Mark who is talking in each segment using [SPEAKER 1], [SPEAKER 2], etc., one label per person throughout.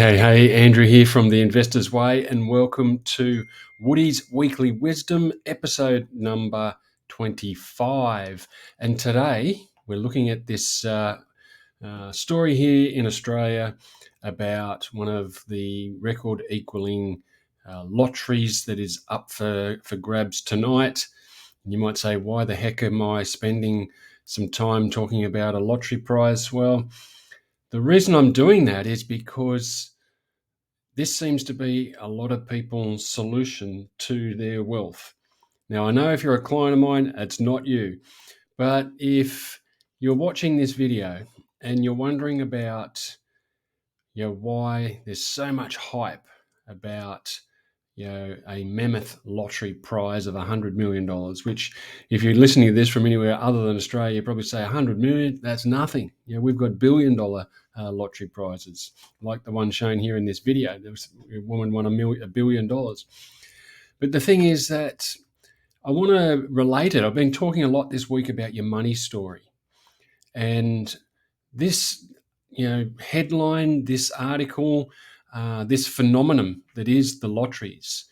[SPEAKER 1] Hey, Andrew here from The Investor's Way, and welcome to Woody's Weekly Wisdom, episode number 25. And today we're looking at this story here in Australia about one of the record equaling lotteries that is up for grabs tonight. And you might say, why the heck am I spending some time talking about a lottery prize? Well, the reason I'm doing that is because this seems to be a lot of people's solution to their wealth. Now, I know if you're a client of mine, it's not you. But if you're watching this video and you're wondering about why there's so much hype about a mammoth lottery prize of $100 million, which if you're listening to this from anywhere other than Australia, you probably say $100 million, that's nothing. We've got billion-dollar lottery prizes, like the one shown here in this video. There was a woman won $1 billion. But the thing is that I want to relate it. I've been talking a lot this week about your money story. And this, headline, this article, this phenomenon that is the lotteries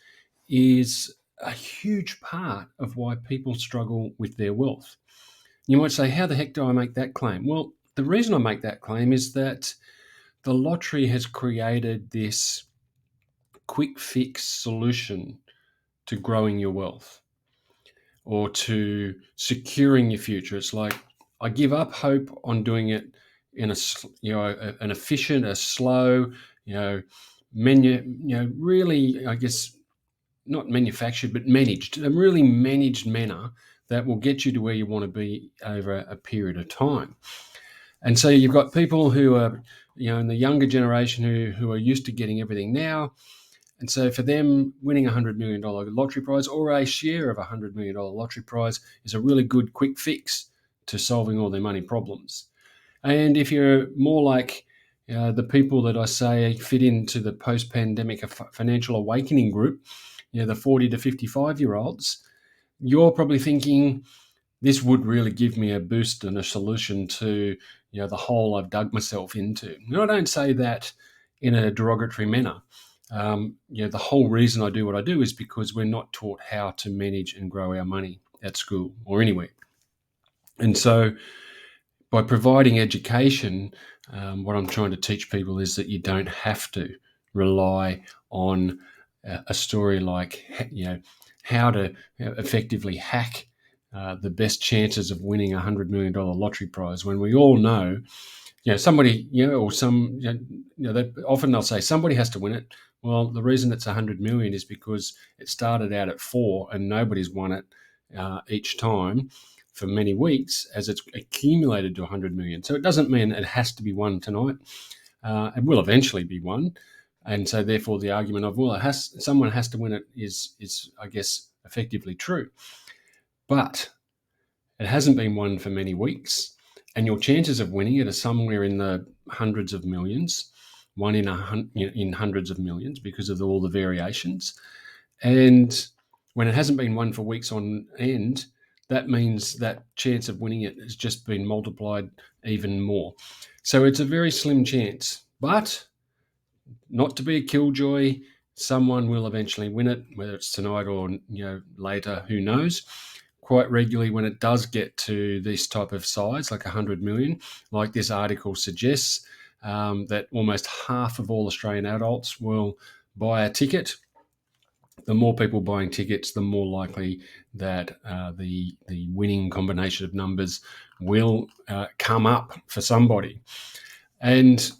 [SPEAKER 1] is a huge part of why people struggle with their wealth. You might say, how the heck do I make that claim? Well, the reason I make that claim is that the lottery has created this quick fix solution to growing your wealth or to securing your future. It's like, I give up hope on doing it in an efficient, a slow, really, I guess, not manufactured, but managed, a really managed manner that will get you to where you want to be over a period of time. And so you've got people who are, in the younger generation who are used to getting everything now. And so for them, winning a $100 million lottery prize or a share of a $100 million lottery prize is a really good quick fix to solving all their money problems. And if you're more like the people that I say fit into the post-pandemic financial awakening group, the 40 to 55-year-olds, you're probably thinking, this would really give me a boost and a solution to the hole I've dug myself into. And I don't say that in a derogatory manner. The whole reason I do what I do is because we're not taught how to manage and grow our money at school or anywhere. And so by providing education, what I'm trying to teach people is that you don't have to rely on a story like, how to effectively hack the best chances of winning a $100 million lottery prize, when we all know, somebody, or some, often they'll say somebody has to win it. Well, the reason it's 100 million is because it started out at 4 and nobody's won it each time for many weeks as it's accumulated to 100 million. So it doesn't mean it has to be won tonight. It will eventually be won. And so therefore the argument of, well, someone has to win it is, I guess, effectively true. But it hasn't been won for many weeks, and your chances of winning it are somewhere in the hundreds of millions, one in hundreds of millions because of all the variations. And when it hasn't been won for weeks on end, that means that chance of winning it has just been multiplied even more. So it's a very slim chance, but not to be a killjoy, someone will eventually win it, whether it's tonight or later, who knows. Quite regularly, when it does get to this type of size, like 100 million, like this article suggests, that almost half of all Australian adults will buy a ticket. The more people buying tickets, the more likely that the winning combination of numbers will come up for somebody. And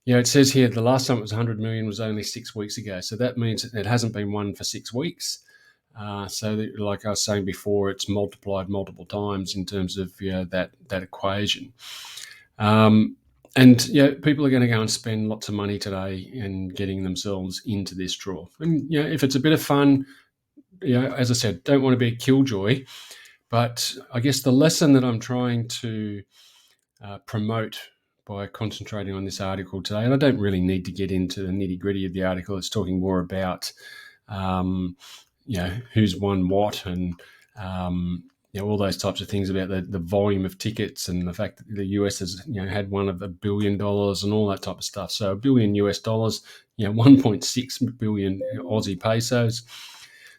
[SPEAKER 1] it says here the last time it was 100 million was only 6 weeks ago. So that means it hasn't been won for 6 weeks. So that, like I was saying before, it's multiplied multiple times in terms of that equation. And people are going to go and spend lots of money today in getting themselves into this draw. And if it's a bit of fun, as I said, don't want to be a killjoy. But I guess the lesson that I'm trying to promote by concentrating on this article today, and I don't really need to get into the nitty-gritty of the article. It's talking more about who's won what and all those types of things about the volume of tickets and the fact that the US has had one of $1 billion and all that type of stuff. So $1 billion US, 1.6 billion Aussie pesos.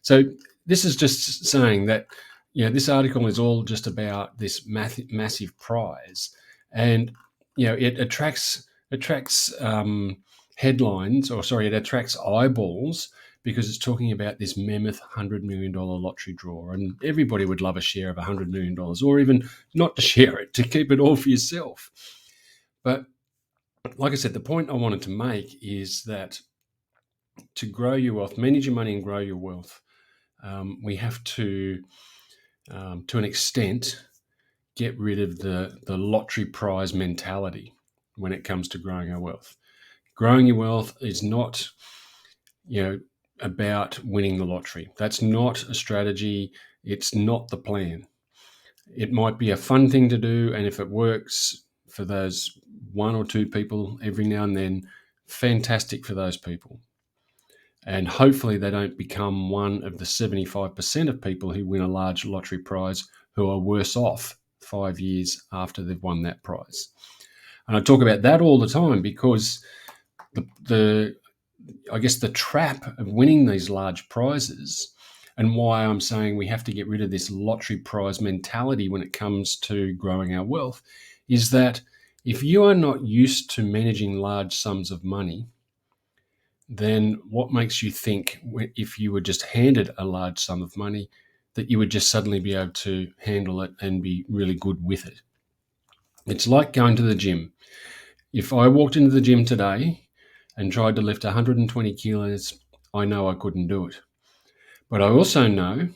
[SPEAKER 1] So this is just saying that this article is all just about this massive prize, and it attracts headlines, it attracts eyeballs because it's talking about this mammoth $100 million lottery draw, and everybody would love a share of $100 million, or even not to share it, to keep it all for yourself. But like I said, the point I wanted to make is that to grow your wealth, manage your money and grow your wealth, we have to an extent, get rid of the lottery prize mentality when it comes to growing our wealth. Growing your wealth is not, about winning the lottery. That's not a strategy. It's not the plan. It might be a fun thing to do, and if it works for those one or two people every now and then, fantastic for those people. And hopefully they don't become one of the 75% of people who win a large lottery prize who are worse off 5 years after they've won that prize. And I talk about that all the time because I guess the trap of winning these large prizes, and why I'm saying we have to get rid of this lottery prize mentality when it comes to growing our wealth, is that if you are not used to managing large sums of money, then what makes you think if you were just handed a large sum of money that you would just suddenly be able to handle it and be really good with it? It's like going to the gym. If I walked into the gym today and tried to lift 120 kilos, I know I couldn't do it. But I also know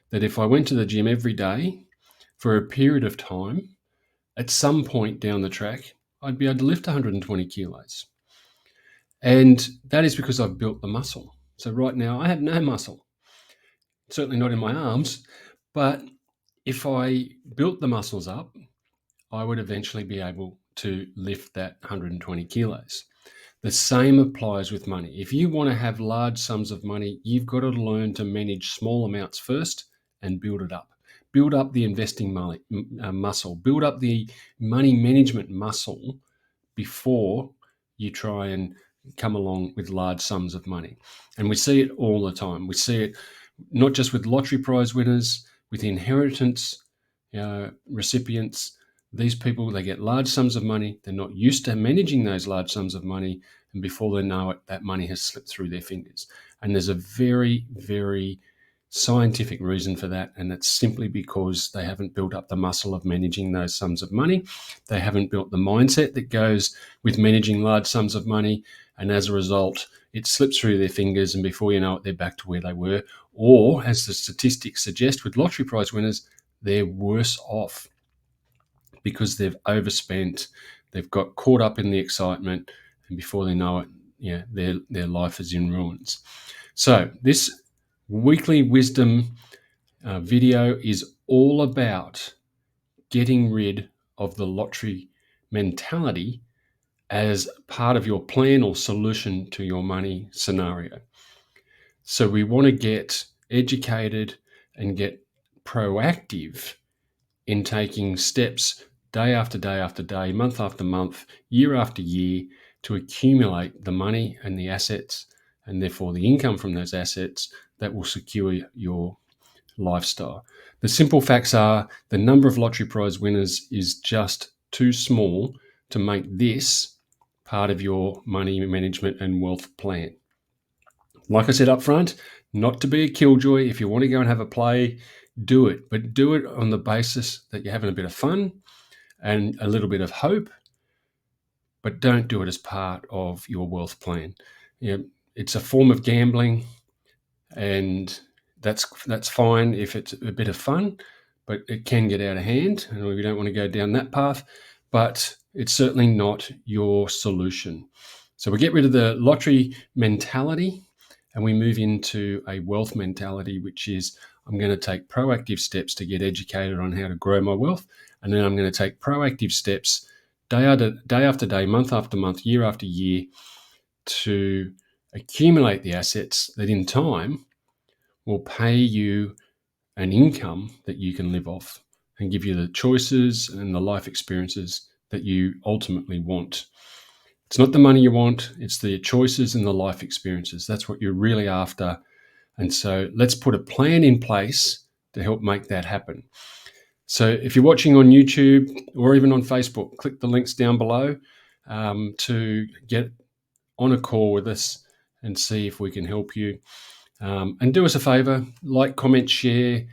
[SPEAKER 1] that if I went to the gym every day for a period of time, at some point down the track, I'd be able to lift 120 kilos. And that is because I've built the muscle. So right now I have no muscle, certainly not in my arms, but if I built the muscles up, I would eventually be able to lift that 120 kilos. The same applies with money. If you want to have large sums of money, you've got to learn to manage small amounts first and build it up. Build up the investing muscle. Build up the money management muscle before you try and come along with large sums of money. And we see it all the time. We see it not just with lottery prize winners, with inheritance recipients. These people, they get large sums of money. They're not used to managing those large sums of money. And before they know it, that money has slipped through their fingers. And there's a very, very scientific reason for that. And it's simply because they haven't built up the muscle of managing those sums of money. They haven't built the mindset that goes with managing large sums of money. And as a result, it slips through their fingers. And before you know it, they're back to where they were. Or, as the statistics suggest with lottery prize winners, they're worse off because they've overspent, they've got caught up in the excitement, and before they know it, their life is in ruins. So this weekly wisdom video is all about getting rid of the lottery mentality as part of your plan or solution to your money scenario. So we want to get educated and get proactive in taking steps day after day after day, month after month, year after year, to accumulate the money and the assets, and therefore the income from those assets that will secure your lifestyle. The simple facts are the number of lottery prize winners is just too small to make this part of your money management and wealth plan. Like I said up front, not to be a killjoy. If you want to go and have a play, do it, but do it on the basis that you're having a bit of fun and a little bit of hope, but don't do it as part of your wealth plan. It's a form of gambling, and that's fine if it's a bit of fun, but it can get out of hand, and we don't want to go down that path, but it's certainly not your solution. So we get rid of the lottery mentality and we move into a wealth mentality, which is I'm going to take proactive steps to get educated on how to grow my wealth. And then I'm going to take proactive steps day after day, month after month, year after year to accumulate the assets that in time will pay you an income that you can live off and give you the choices and the life experiences that you ultimately want. It's not the money you want, it's the choices and the life experiences. That's what you're really after. And so let's put a plan in place to help make that happen. So if you're watching on YouTube or even on Facebook, click the links down below to get on a call with us and see if we can help you. And do us a favor, like, comment, share,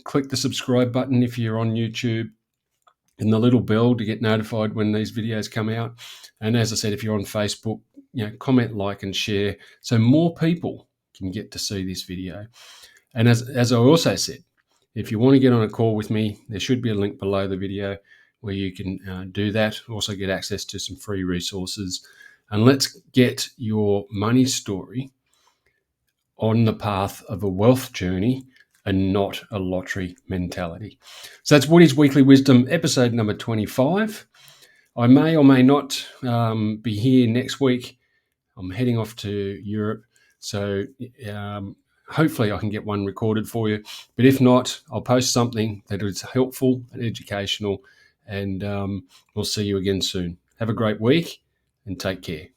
[SPEAKER 1] click the subscribe button if you're on YouTube, and the little bell to get notified when these videos come out. And as I said, if you're on Facebook, comment, like, and share so more people can get to see this video. And as I also said, if you want to get on a call with me, there should be a link below the video where you can do that. Also get access to some free resources. And let's get your money story on the path of a wealth journey and not a lottery mentality. So that's Woody's Weekly Wisdom, episode number 25. I may or may not be here next week. I'm heading off to Europe. So hopefully I can get one recorded for you. But if not, I'll post something that is helpful and educational. And we'll see you again soon. Have a great week and take care.